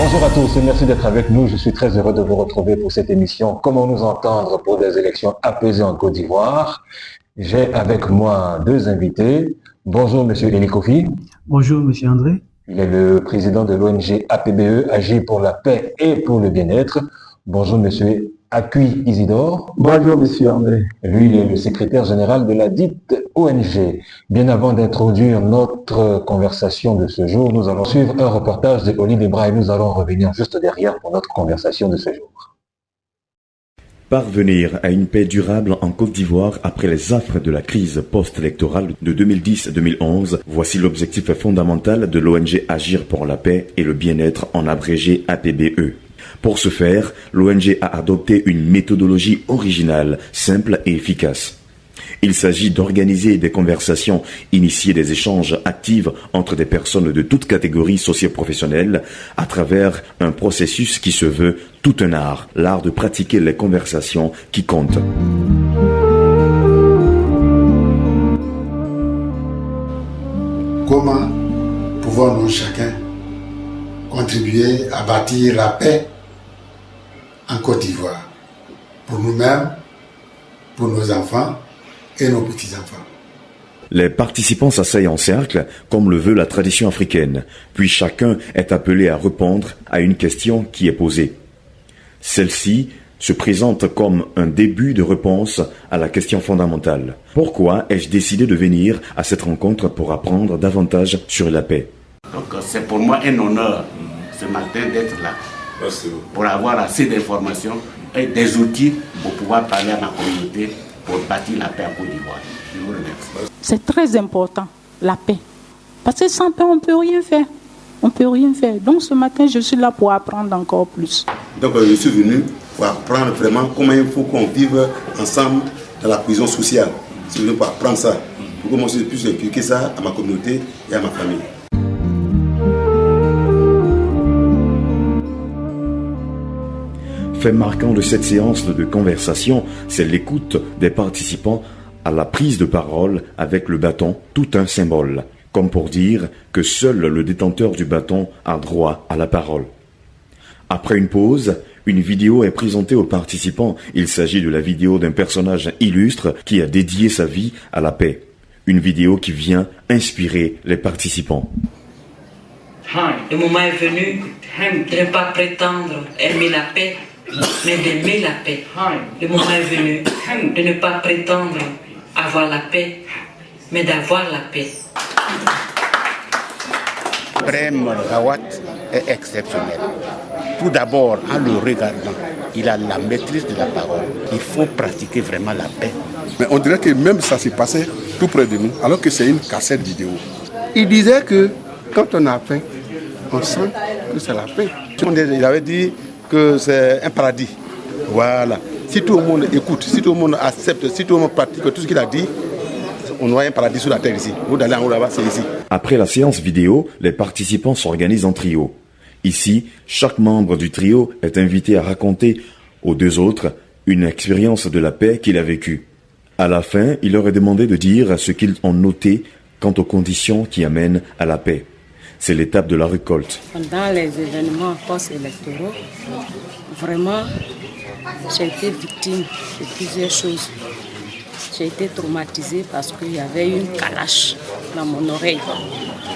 Bonjour à tous et merci d'être avec nous. Je suis très heureux de vous retrouver pour cette émission Comment nous entendre pour des élections apaisées en Côte d'Ivoire. J'ai avec moi deux invités. Bonjour Monsieur Ely Kofi. Bonjour Monsieur André. Il est le président de l'ONG APBE, Agir pour la paix et pour le bien-être. Bonjour Monsieur Akui Isidore. Bonjour Monsieur André. Lui, il est le secrétaire général de la dite ONG. Bien avant d'introduire notre conversation de ce jour, nous allons suivre un reportage de Oli Debra et nous allons revenir juste derrière pour notre conversation de ce jour. Parvenir à une paix durable en Côte d'Ivoire après les affres de la crise post-électorale de 2010-2011, voici l'objectif fondamental de l'ONG Agir pour la paix et le bien-être en abrégé APBE. Pour ce faire, l'ONG a adopté une méthodologie originale, simple et efficace. Il s'agit d'organiser des conversations, initier des échanges actifs entre des personnes de toutes catégories socio-professionnelles à travers un processus qui se veut tout un art, l'art de pratiquer les conversations qui comptent. Comment pouvons-nous chacun contribuer à bâtir la paix en Côte d'Ivoire pour nous-mêmes, pour nos enfants et nos petits-enfants. Les participants s'asseyent en cercle, comme le veut la tradition africaine, puis chacun est appelé à répondre à une question qui est posée. Celle-ci se présente comme un début de réponse à la question fondamentale. Pourquoi ai-je décidé de venir à cette rencontre pour apprendre davantage sur la paix? Donc c'est pour moi un honneur ce matin d'être là, pour avoir assez d'informations et des outils pour pouvoir parler à ma communauté pour bâtir la paix en Côte d'Ivoire. Je vous remercie. C'est très important, la paix. Parce que sans paix, on ne peut rien faire. On ne peut rien faire. Donc ce matin, je suis là pour apprendre encore plus. Donc je suis venu pour apprendre vraiment comment il faut qu'on vive ensemble dans la cohésion sociale. Je suis venu pour apprendre ça, pour que moi je puisse inculquer ça à ma communauté et à ma famille. Fait marquant de cette séance de conversation, c'est l'écoute des participants à la prise de parole avec le bâton, tout un symbole, comme pour dire que seul le détenteur du bâton a droit à la parole. Après une pause, une vidéo est présentée aux participants. Il s'agit de la vidéo d'un personnage illustre qui a dédié sa vie à la paix. Une vidéo qui vient inspirer les participants. Le moment est venu de ne pas prétendre aimer la paix, mais d'aimer la paix. Le moment est venu de ne pas prétendre avoir la paix, mais d'avoir la paix. Prem Gawat est exceptionnel. Tout d'abord, en le regardant, il a la maîtrise de la parole. Il faut pratiquer vraiment la paix. Mais on dirait que même ça s'est passé tout près de nous, alors que c'est une cassette vidéo. Il disait que quand on a faim, on sent que c'est la paix. Il avait dit que c'est un paradis. Voilà. Si tout le monde écoute, si tout le monde accepte, si tout le monde pratique tout ce qu'il a dit, on aura un paradis sur la terre ici. Vous d'aller en haut là-bas, c'est ici. Après la séance vidéo, les participants s'organisent en trio. Ici, chaque membre du trio est invité à raconter aux deux autres une expérience de la paix qu'il a vécue. À la fin, il leur est demandé de dire ce qu'ils ont noté quant aux conditions qui amènent à la paix. C'est l'étape de la récolte. Pendant les événements post-électoraux, vraiment, j'ai été victime de plusieurs choses. J'ai été traumatisée parce qu'il y avait une calache dans mon oreille.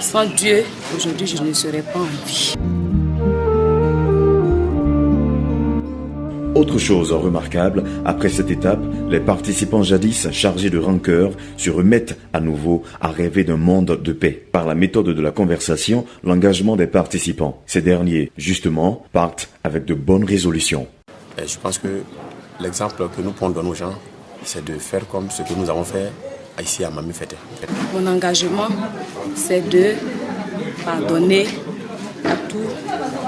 Sans Dieu, aujourd'hui, je ne serais pas en vie. Autre chose remarquable, après cette étape, les participants jadis chargés de rancœur se remettent à nouveau à rêver d'un monde de paix. Par la méthode de la conversation, l'engagement des participants. Ces derniers, justement, partent avec de bonnes résolutions. Je pense que l'exemple que nous prenons dans nos gens, c'est de faire comme ce que nous avons fait ici à Mami Fete. Mon engagement, c'est de pardonner à tous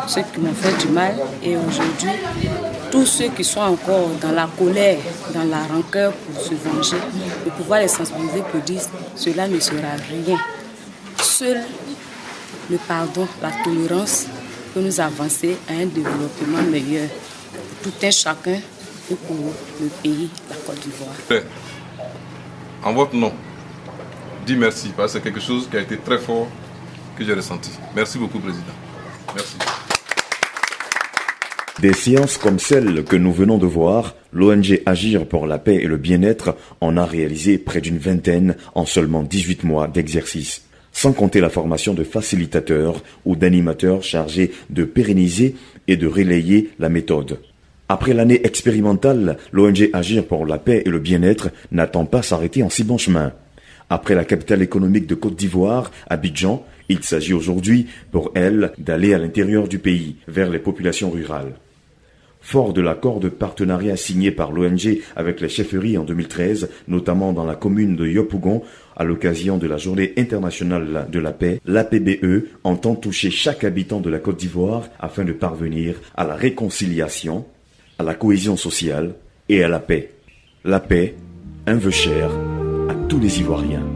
ceux qui m'ont fait du mal et aujourd'hui, tous ceux qui sont encore dans la colère, dans la rancœur pour se venger, de pouvoir les sensibiliser pour dire cela ne sera rien. Seul le pardon, la tolérance peut nous avancer à un développement meilleur pour tout un chacun et pour le pays, la Côte d'Ivoire. En votre nom, dis merci parce que c'est quelque chose qui a été très fort que j'ai ressenti. Merci beaucoup, Président. Merci. Des séances comme celle que nous venons de voir, l'ONG Agir pour la paix et le bien-être en a réalisé près d'une vingtaine en seulement 18 mois d'exercice. Sans compter la formation de facilitateurs ou d'animateurs chargés de pérenniser et de relayer la méthode. Après l'année expérimentale, l'ONG Agir pour la paix et le bien-être n'attend pas s'arrêter en si bon chemin. Après la capitale économique de Côte d'Ivoire, Abidjan, il s'agit aujourd'hui pour elle d'aller à l'intérieur du pays, vers les populations rurales. Fort de l'accord de partenariat signé par l'ONG avec les chefferies en 2013, notamment dans la commune de Yopougon, à l'occasion de la Journée internationale de la paix, l'APBE entend toucher chaque habitant de la Côte d'Ivoire afin de parvenir à la réconciliation, à la cohésion sociale et à la paix. La paix, un vœu cher à tous les Ivoiriens.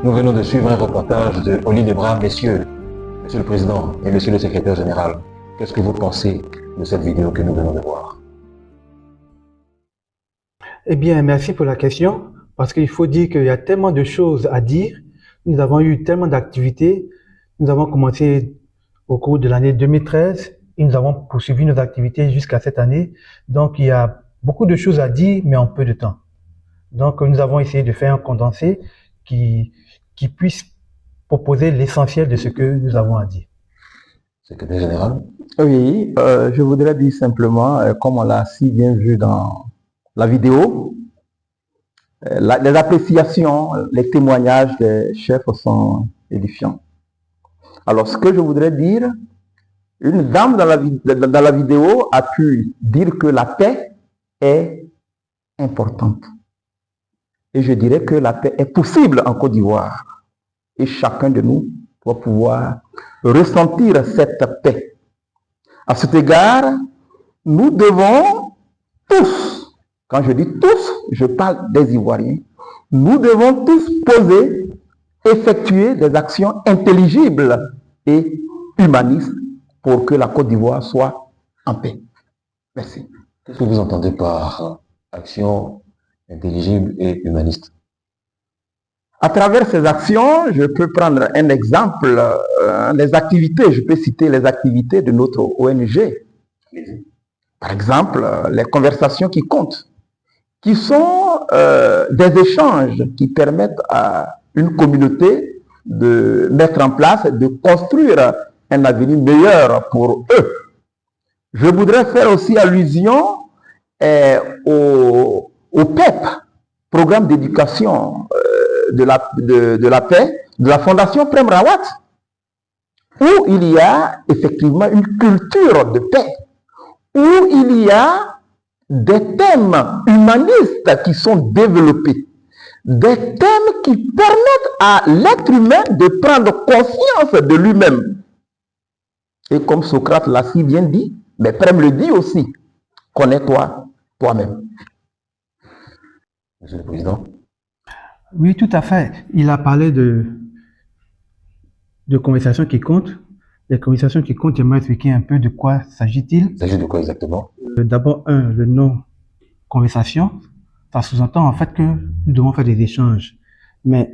Nous venons de suivre un reportage de Oli Debra. Messieurs, Monsieur le Président et Monsieur le Secrétaire Général, qu'est-ce que vous pensez de cette vidéo que nous venons de voir? Eh bien, merci pour la question, parce qu'il faut dire qu'il y a tellement de choses à dire. Nous avons eu tellement d'activités. Nous avons commencé au cours de l'année 2013 et nous avons poursuivi nos activités jusqu'à cette année. Donc, il y a beaucoup de choses à dire, mais en peu de temps. Donc, nous avons essayé de faire un condensé qui puisse proposer l'essentiel de ce que nous avons à dire. Secrétaire général? Oui, je voudrais dire simplement, comme on l'a si bien vu dans la vidéo, les appréciations, les témoignages des chefs sont édifiants. Alors, ce que je voudrais dire, une dame dans la vidéo a pu dire que la paix est importante. Et je dirais que la paix est possible en Côte d'Ivoire. Et chacun de nous doit pouvoir ressentir cette paix. À cet égard, nous devons tous, quand je dis tous, je parle des Ivoiriens, nous devons tous poser, effectuer des actions intelligibles et humanistes pour que la Côte d'Ivoire soit en paix. Merci. Qu'est-ce que vous entendez par action intelligible et humaniste? À travers ces actions, je peux prendre un exemple, les activités, je peux citer les activités de notre ONG. Par exemple, les conversations qui comptent, qui sont des échanges qui permettent à une communauté de mettre en place, de construire un avenir meilleur pour eux. Je voudrais faire aussi allusion au PEP, Programme d'éducation de la paix, de la Fondation Prem Rawat, où il y a effectivement une culture de paix, où il y a des thèmes humanistes qui sont développés, des thèmes qui permettent à l'être humain de prendre conscience de lui-même. Et comme Socrate l'a si bien dit, mais Prem le dit aussi, connais-toi toi-même. Monsieur le Président. Oui, tout à fait. Il a parlé de conversations qui comptent. Les conversations qui comptent, j'aimerais expliquer un peu de quoi s'agit-il. Il s'agit de quoi exactement? D'abord, le nom conversation, ça sous-entend en fait que nous devons faire des échanges. Mais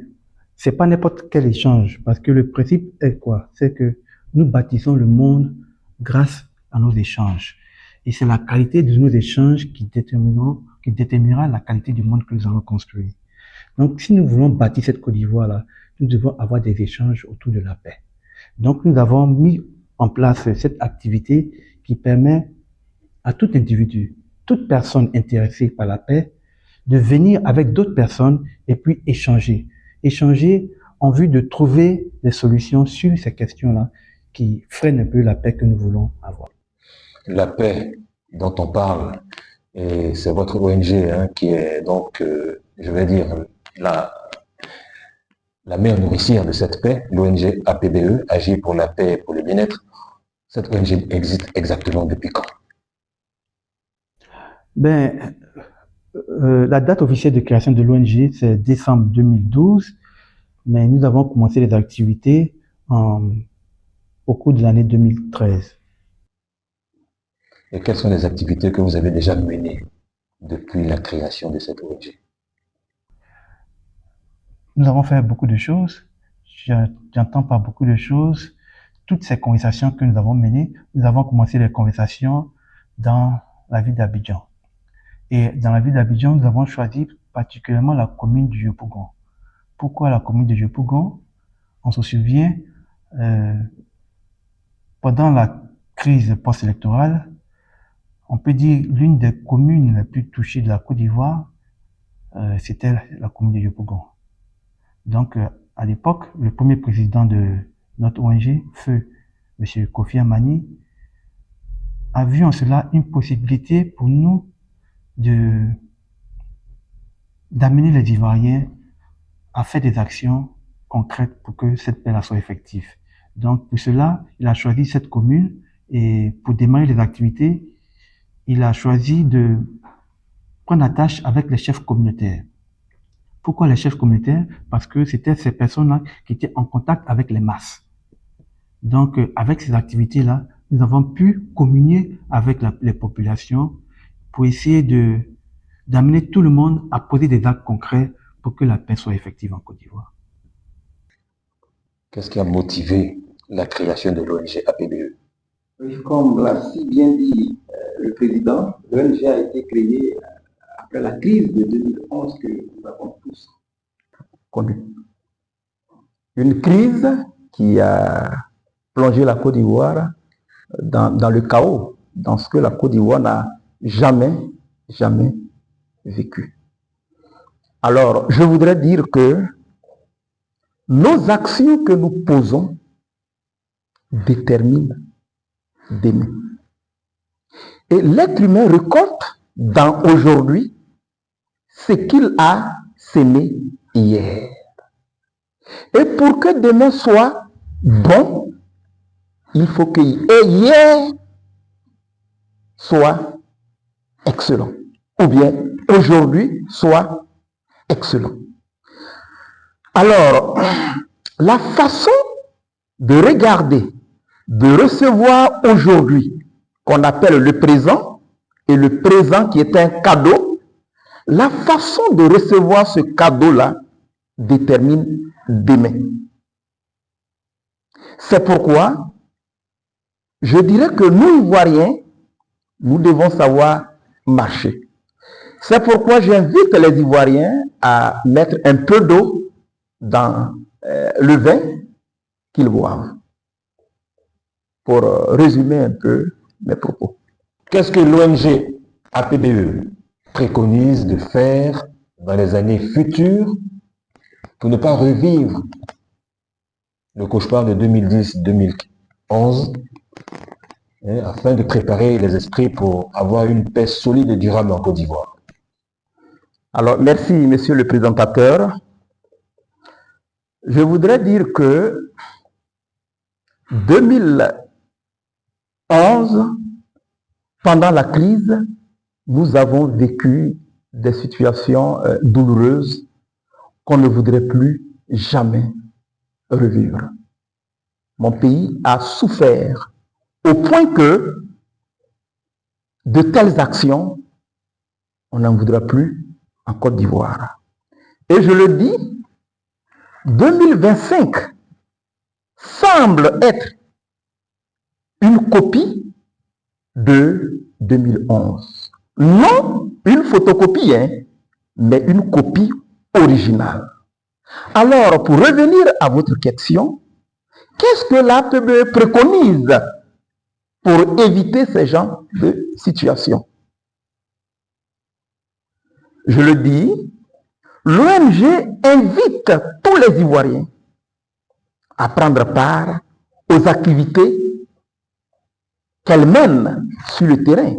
c'est pas n'importe quel échange, parce que le principe est quoi? C'est que nous bâtissons le monde grâce à nos échanges. Et c'est la qualité de nos échanges qui déterminera la qualité du monde que nous allons construire. Donc, si nous voulons bâtir cette Côte d'Ivoire-là, nous devons avoir des échanges autour de la paix. Donc, nous avons mis en place cette activité qui permet à tout individu, toute personne intéressée par la paix, de venir avec d'autres personnes et puis échanger. Échanger en vue de trouver des solutions sur ces questions-là qui freinent un peu la paix que nous voulons avoir. La paix dont on parle, et c'est votre ONG qui est donc, je vais dire, la mère nourricière de cette paix, l'ONG APBE, Agir pour la paix et pour le bien-être. Cette ONG existe exactement depuis quand? La date officielle de création de l'ONG, c'est décembre 2012, mais nous avons commencé les activités au cours de l'année 2013. Et quelles sont les activités que vous avez déjà menées depuis la création de cette ONG? nous avons fait beaucoup de choses. J'entends par beaucoup de choses. Toutes ces conversations que nous avons menées, nous avons commencé les conversations dans la ville d'Abidjan. Et dans la ville d'Abidjan, nous avons choisi particulièrement la commune du Yopougon. Pourquoi la commune de Yopougon? On se souvient, pendant la crise post-électorale, on peut dire l'une des communes les plus touchées de la Côte d'Ivoire, c'était la commune de Yopougon. Donc, à l'époque, le premier président de notre ONG, feu M. Kofi Amani, a vu en cela une possibilité pour nous d'amener les Ivoiriens à faire des actions concrètes pour que cette paix-là soit effective. Donc, pour cela, il a choisi cette commune et pour démarrer les activités, il a choisi de prendre attache avec les chefs communautaires. Pourquoi les chefs communautaires? Parce que c'était ces personnes-là qui étaient en contact avec les masses. Donc, avec ces activités-là, nous avons pu communier avec les populations pour essayer d'amener tout le monde à poser des actes concrets pour que la paix soit effective en Côte d'Ivoire. Qu'est-ce qui a motivé la création de l'ONG APBE? Oui, comme l'a si bien dit le président, l'ONG a été créée après la crise de 2011 que nous avons tous connue. Une crise qui a plongé la Côte d'Ivoire dans le chaos, dans ce que la Côte d'Ivoire n'a jamais vécu. Alors, je voudrais dire que nos actions que nous posons déterminent demain. Et l'être humain récolte dans aujourd'hui ce qu'il a sémé hier. Et pour que demain soit bon, il faut que hier soit excellent. Ou bien aujourd'hui soit excellent. Alors, la façon de regarder, de recevoir aujourd'hui, qu'on appelle le présent, et le présent qui est un cadeau, la façon de recevoir ce cadeau-là détermine demain. C'est pourquoi je dirais que nous, Ivoiriens, nous devons savoir marcher. C'est pourquoi j'invite les Ivoiriens à mettre un peu d'eau dans le vin qu'ils boivent. Pour résumer un peu mes propos. Qu'est-ce que l'ONG APBE préconise de faire dans les années futures pour ne pas revivre le cauchemar de 2010-2011 afin de préparer les esprits pour avoir une paix solide et durable en Côte d'Ivoire? Alors, merci, monsieur le présentateur. Je voudrais dire que 2011, pendant la crise, nous avons vécu des situations douloureuses qu'on ne voudrait plus jamais revivre. Mon pays a souffert au point que de telles actions, on n'en voudra plus en Côte d'Ivoire. Et je le dis, 2025 semble être une copie de 2011. Non une photocopie, mais une copie originale. Alors, pour revenir à votre question, qu'est-ce que l'APBE préconise pour éviter ce genre de situation? Je le dis, l'ONG invite tous les Ivoiriens à prendre part aux activités qu'elle mène sur le terrain.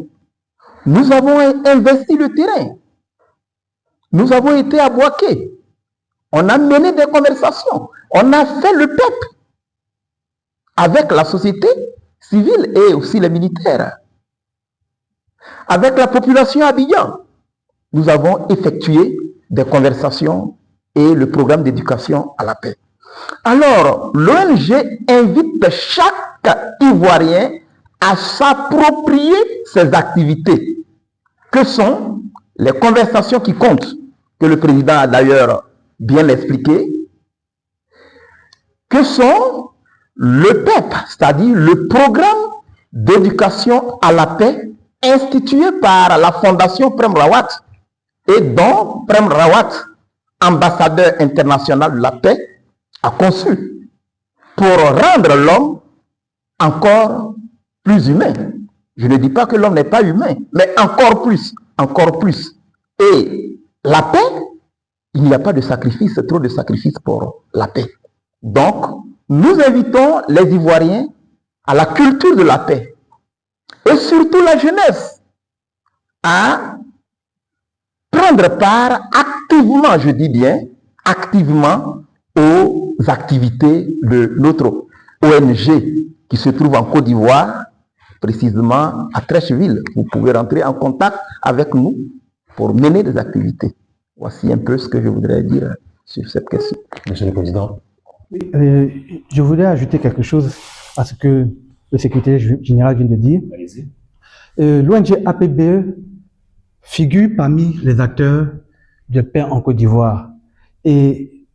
Nous avons investi le terrain. Nous avons été à Boaké. On a mené des conversations. On a fait le PEP avec la société civile et aussi les militaires. Avec la population Abidjan, nous avons effectué des conversations et le programme d'éducation à la paix. Alors, l'ONG invite chaque Ivoirien à s'approprier ces activités, que sont les conversations qui comptent, que le président a d'ailleurs bien expliqué, que sont le PEP, c'est-à-dire le programme d'éducation à la paix institué par la Fondation Prem Rawat et dont Prem Rawat, ambassadeur international de la paix, a conçu pour rendre l'homme encore plus humain. Je ne dis pas que l'homme n'est pas humain, mais encore plus, encore plus. Et la paix, il n'y a pas de sacrifice, trop de sacrifice pour la paix. Donc, nous invitons les Ivoiriens à la culture de la paix et surtout la jeunesse à prendre part activement, je dis bien, activement aux activités de notre ONG qui se trouve en Côte d'Ivoire, précisément à Trècheville. Vous pouvez rentrer en contact avec nous pour mener des activités. Voici un peu ce que je voudrais dire sur cette question. Monsieur le Président. Je voulais ajouter quelque chose à ce que le secrétaire général vient de dire. L'ONG APBE figure parmi les acteurs de paix en Côte d'Ivoire. Et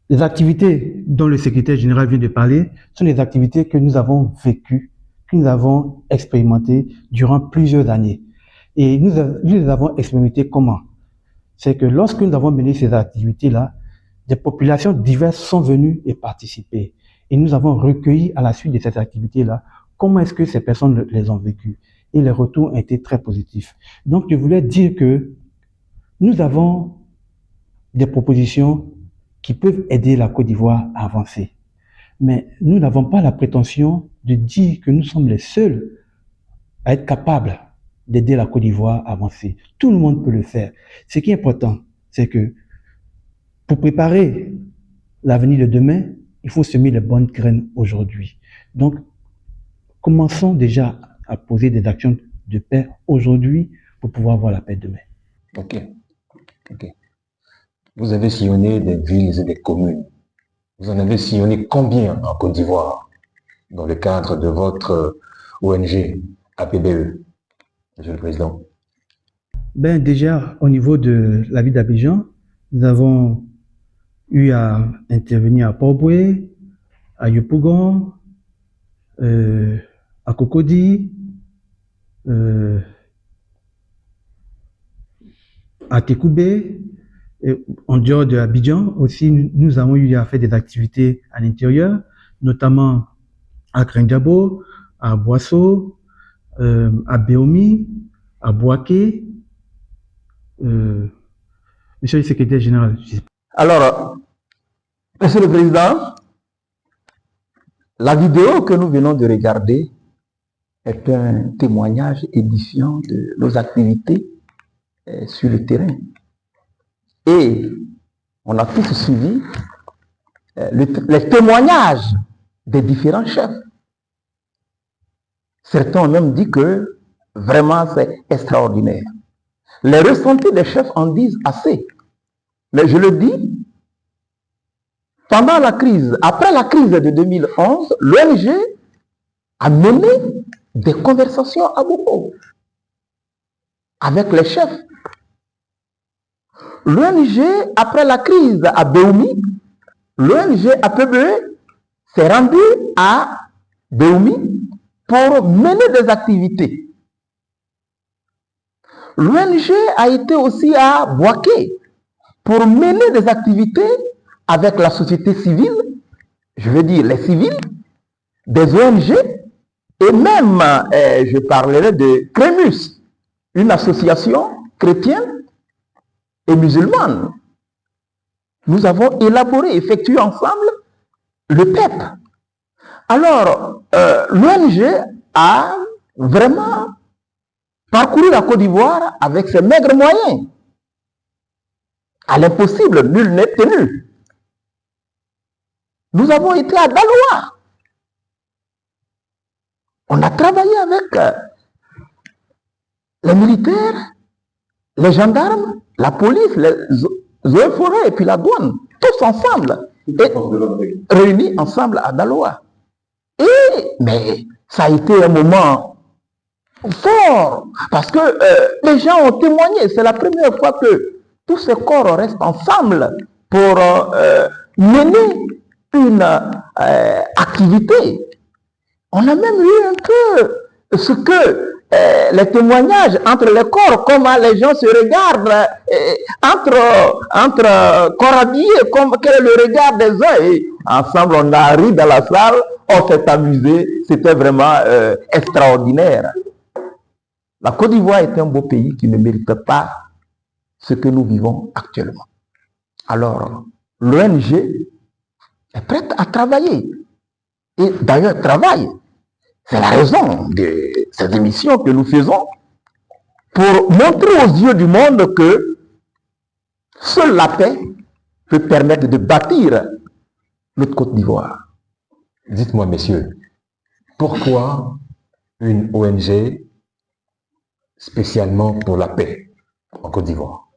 les activités dont le secrétaire général vient de parler sont des activités que nous avons vécues, que nous avons expérimentées durant plusieurs années. Et nous les avons expérimentées comment? C'est que lorsque nous avons mené ces activités-là, des populations diverses sont venues et participer. Et nous avons recueilli à la suite de cette activité-là comment est-ce que ces personnes les ont vécues. Et les retours ont été très positifs. Donc, je voulais dire que nous avons des propositions qui peuvent aider la Côte d'Ivoire à avancer. Mais nous n'avons pas la prétention de dire que nous sommes les seuls à être capables d'aider la Côte d'Ivoire à avancer. Tout le monde peut le faire. Ce qui est important, c'est que pour préparer l'avenir de demain, il faut semer les bonnes graines aujourd'hui. Donc, commençons déjà à poser des actions de paix aujourd'hui pour pouvoir avoir la paix demain. Ok. Vous avez sillonné des villes et des communes. Vous en avez sillonné combien en Côte d'Ivoire dans le cadre de votre ONG APBE, Monsieur le Président? Déjà, au niveau de la ville d'Abidjan, nous avons eu à intervenir à Port-Boué, à Yopougon, à Cocody, à Tekoubé. Et en dehors de Abidjan aussi, nous avons eu à faire des activités à l'intérieur, notamment à Krendiabo, à Boisseau, à Béomi, à Boaké. Monsieur le secrétaire général. Alors, Monsieur le Président, la vidéo que nous venons de regarder est un témoignage édifiant de nos activités sur le terrain. Et on a tous suivi les témoignages des différents chefs. Certains ont même dit que vraiment c'est extraordinaire. Les ressentis des chefs en disent assez. Mais je le dis, pendant la crise, après la crise de 2011, l'ONG a mené des conversations à Boko avec les chefs. L'ONG, après la crise à Béoumi, l'ONG APBE s'est rendue à Béoumi pour mener des activités. L'ONG a été aussi à Boaké pour mener des activités avec la société civile, je veux dire les civils, des ONG, et même, je parlerai de Crémus, une association chrétienne et musulmane. Nous avons élaboré, effectué ensemble le PEP. Alors, l'ONG a vraiment parcouru la Côte d'Ivoire avec ses maigres moyens. À l'impossible, nul n'est tenu. Nous avons été à Daloa. On a travaillé avec les militaires, les gendarmes, la police, les eaux et forêts et puis la douane, tous ensemble, et réunis ensemble à Daloa. Mais ça a été un moment fort, parce que les gens ont témoigné. C'est la première fois que tous ces corps restent ensemble pour mener une activité. On a même eu un peu ce que les témoignages entre les corps, comment les gens se regardent entre corps habillés, quel est le regard des uns. Et ensemble, on a ri dans la salle, on s'est amusé, c'était vraiment extraordinaire. La Côte d'Ivoire est un beau pays qui ne mérite pas ce que nous vivons actuellement. Alors, l'ONG est prête à travailler. Et d'ailleurs, travaille. C'est la raison de cette émission que nous faisons pour montrer aux yeux du monde que seule la paix peut permettre de bâtir notre Côte d'Ivoire. Dites-moi, messieurs, pourquoi une ONG spécialement pour la paix en Côte d'Ivoire?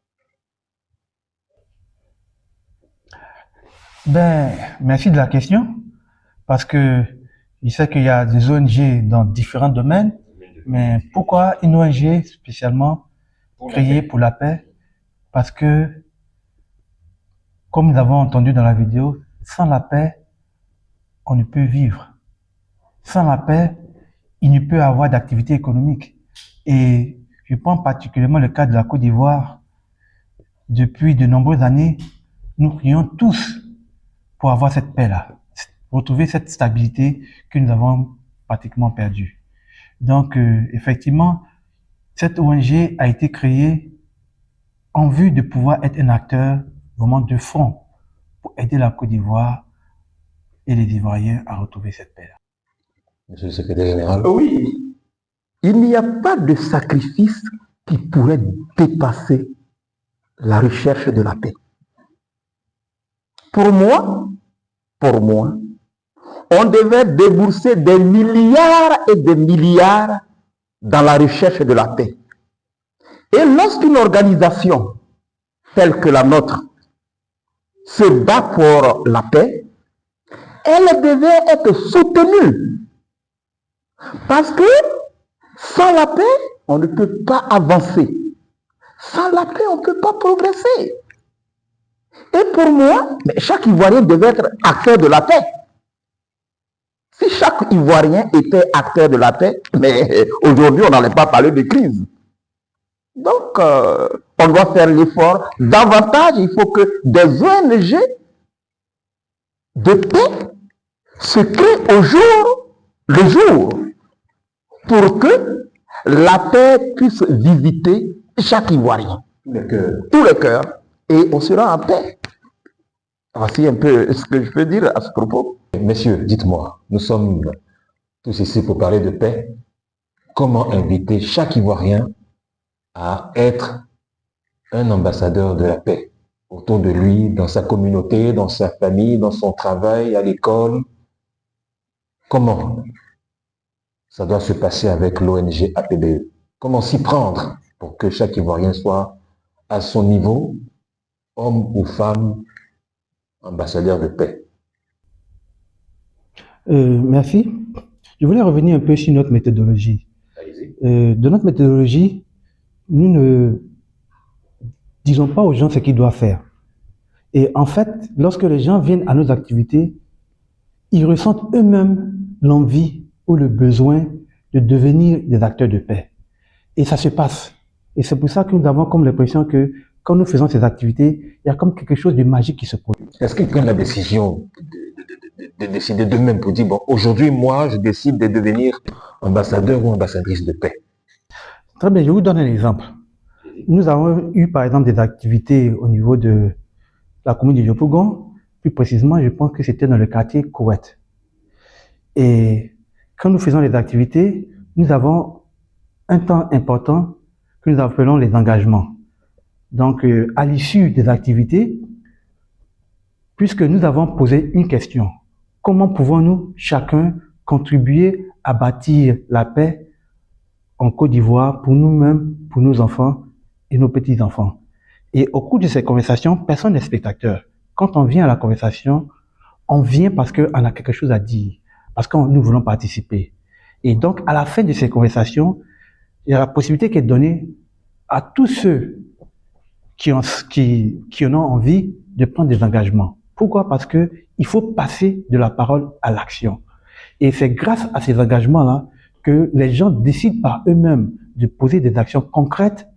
Merci de la question, parce que je sais qu'il y a des ONG dans différents domaines, mais pourquoi une ONG spécialement créée pour la paix? Parce que, comme nous avons entendu dans la vidéo, sans la paix, on ne peut vivre. Sans la paix, il ne peut y avoir d'activité économique. Et je prends particulièrement le cas de la Côte d'Ivoire. Depuis de nombreuses années, nous prions tous pour avoir cette paix-là, retrouver cette stabilité que nous avons pratiquement perdue. Donc, effectivement, cette ONG a été créée en vue de pouvoir être un acteur vraiment de front pour aider la Côte d'Ivoire et les Ivoiriens à retrouver cette paix-là. Monsieur le secrétaire général. Oui, il n'y a pas de sacrifice qui pourrait dépasser la recherche de la paix. Pour moi, on devait débourser des milliards et des milliards dans la recherche de la paix. Et lorsqu'une organisation telle que la nôtre se bat pour la paix, elle devait être soutenue. Parce que sans la paix, on ne peut pas avancer. Sans la paix, on ne peut pas progresser. Et pour moi, chaque Ivoirien devait être acteur de la paix. Si chaque Ivoirien était acteur de la paix, mais aujourd'hui, on n'allait pas parler de crise. Donc, on doit faire l'effort davantage. Il faut que des ONG de paix se créent au jour le jour pour que la paix puisse visiter chaque Ivoirien. Tous les cœurs. Et on sera en paix. Voici un peu ce que je peux dire à ce propos. Messieurs, dites-moi, nous sommes tous ici pour parler de paix. Comment inviter chaque Ivoirien à être un ambassadeur de la paix autour de lui, dans sa communauté, dans sa famille, dans son travail, à l'école? Comment ça doit se passer avec l'ONG APBE? Comment s'y prendre pour que chaque Ivoirien soit à son niveau, homme ou femme, ambassadeur de paix? Merci. Je voulais revenir un peu sur notre méthodologie. De notre méthodologie, nous ne disons pas aux gens ce qu'ils doivent faire. Et en fait, lorsque les gens viennent à nos activités, ils ressentent eux-mêmes l'envie ou le besoin de devenir des acteurs de paix. Et ça se passe. Et c'est pour ça que nous avons comme l'impression que quand nous faisons ces activités, il y a comme quelque chose de magique qui se produit. Est-ce qu'ils prennent la décision de décider d'eux-mêmes pour dire, bon, aujourd'hui, moi, je décide de devenir ambassadeur ou ambassadrice de paix? Très bien, je vous donne un exemple. Nous avons eu, par exemple, des activités au niveau de la commune de Yopougon. Plus précisément, je pense que c'était dans le quartier Koweït. Et quand nous faisons les activités, nous avons un temps important que nous appelons les engagements. Donc, à l'issue des activités, puisque nous avons posé une question, comment pouvons-nous chacun contribuer à bâtir la paix en Côte d'Ivoire pour nous-mêmes, pour nos enfants et nos petits-enfants? Et au cours de ces conversations, personne n'est spectateur. Quand on vient à la conversation, on vient parce qu'on a quelque chose à dire, parce que nous voulons participer. Et donc, à la fin de ces conversations, il y a la possibilité qui est donnée à tous ceux qui en ont envie de prendre des engagements. Pourquoi? Parce que il faut passer de la parole à l'action. Et c'est grâce à ces engagements-là que les gens décident par eux-mêmes de poser des actions concrètes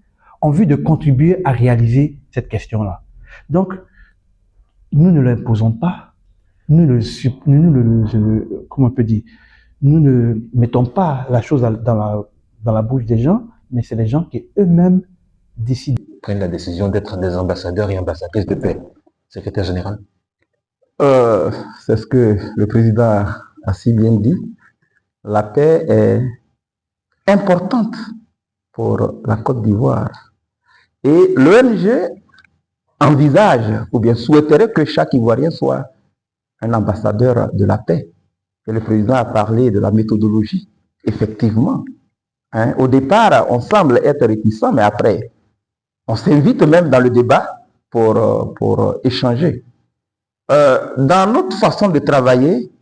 en vue de contribuer à réaliser cette question-là. Donc, nous ne l'imposons pas, comment on peut dire, nous ne mettons pas la chose dans la bouche des gens, mais c'est les gens qui eux-mêmes décident. Prennent la décision d'être des ambassadeurs et ambassadrices de paix. Secrétaire général. C'est ce que le président a si bien dit. La paix est importante pour la Côte d'Ivoire. Et l'ONG envisage ou bien souhaiterait que chaque Ivoirien soit un ambassadeur de la paix. Et le président a parlé de la méthodologie. Effectivement. Au départ, on semble être réticent, mais après, on s'invite même dans le débat pour échanger. Dans notre façon de travailler,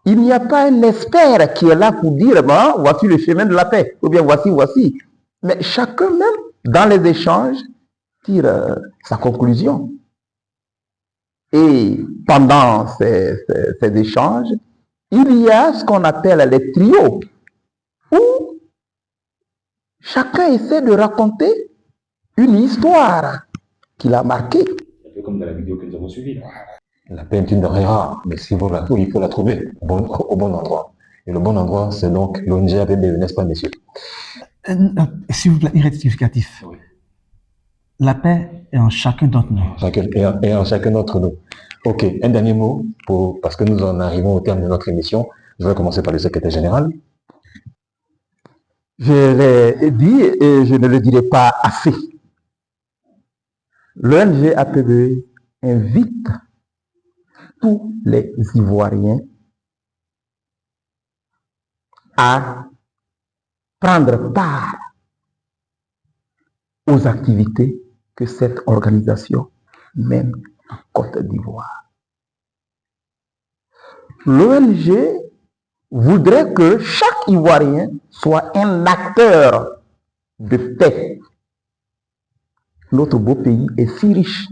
il n'y a pas un expert qui est là pour dire bon, voici le chemin de la paix, ou bien voici. Mais chacun même, dans les échanges, tire sa conclusion. Et pendant ces échanges, il y a ce qu'on appelle les trios, où chacun essaie de raconter une histoire qui l'a marqué. Un peu comme dans la vidéo que nous avons suivie. La paix est une denrée rare, mais s'il faut la trouver, il faut la trouver au bon endroit. Et le bon endroit, c'est donc l'ONG APBE, n'est-ce pas, messieurs? S'il vous plaît, rectificatif. Oui. La paix est en chacun d'entre nous. Et en chacun d'entre nous. Ok, un dernier mot, parce que nous en arrivons au terme de notre émission. Je vais commencer par le secrétaire général. Je l'ai dit et je ne le dirai pas assez. L'ONG APBE invite tous les Ivoiriens à prendre part aux activités que cette organisation mène en Côte d'Ivoire. L'ONG voudrait que chaque Ivoirien soit un acteur de paix. Notre beau pays est si riche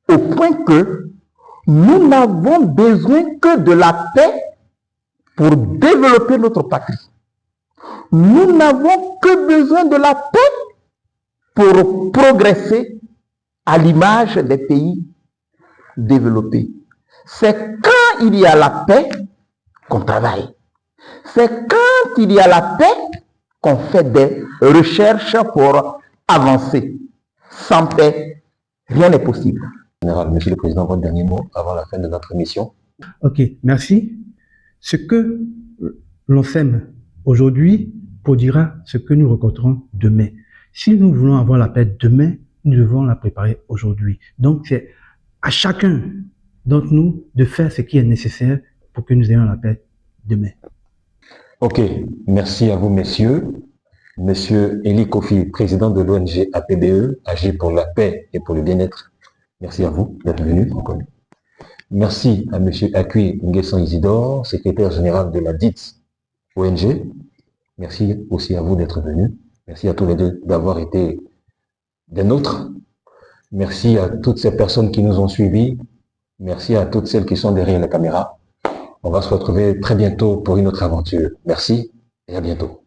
au point que nous n'avons besoin que de la paix pour développer notre patrie. Nous n'avons que besoin de la paix pour progresser à l'image des pays développés. C'est quand il y a la paix qu'on travaille. C'est quand il y a la paix qu'on fait des recherches pour avancer. Sans paix, rien n'est possible. Général, Monsieur le Président, votre dernier mot avant la fin de notre émission. Ok, merci. Ce que l'on sème aujourd'hui produira ce que nous rencontrons demain. Si nous voulons avoir la paix demain, nous devons la préparer aujourd'hui. Donc, c'est à chacun d'entre nous de faire ce qui est nécessaire pour que nous ayons la paix demain. Ok, merci à vous, messieurs. Monsieur Eli Kofi, président de l'ONG APBE, Agir pour la paix et pour le bien-être. Merci à vous d'être venu. Merci à monsieur Akui Nguessan Isidore, secrétaire général de la dite ONG. Merci aussi à vous d'être venu. Merci à tous les deux d'avoir été des nôtres. Merci à toutes ces personnes qui nous ont suivis. Merci à toutes celles qui sont derrière la caméra. On va se retrouver très bientôt pour une autre aventure. Merci et à bientôt.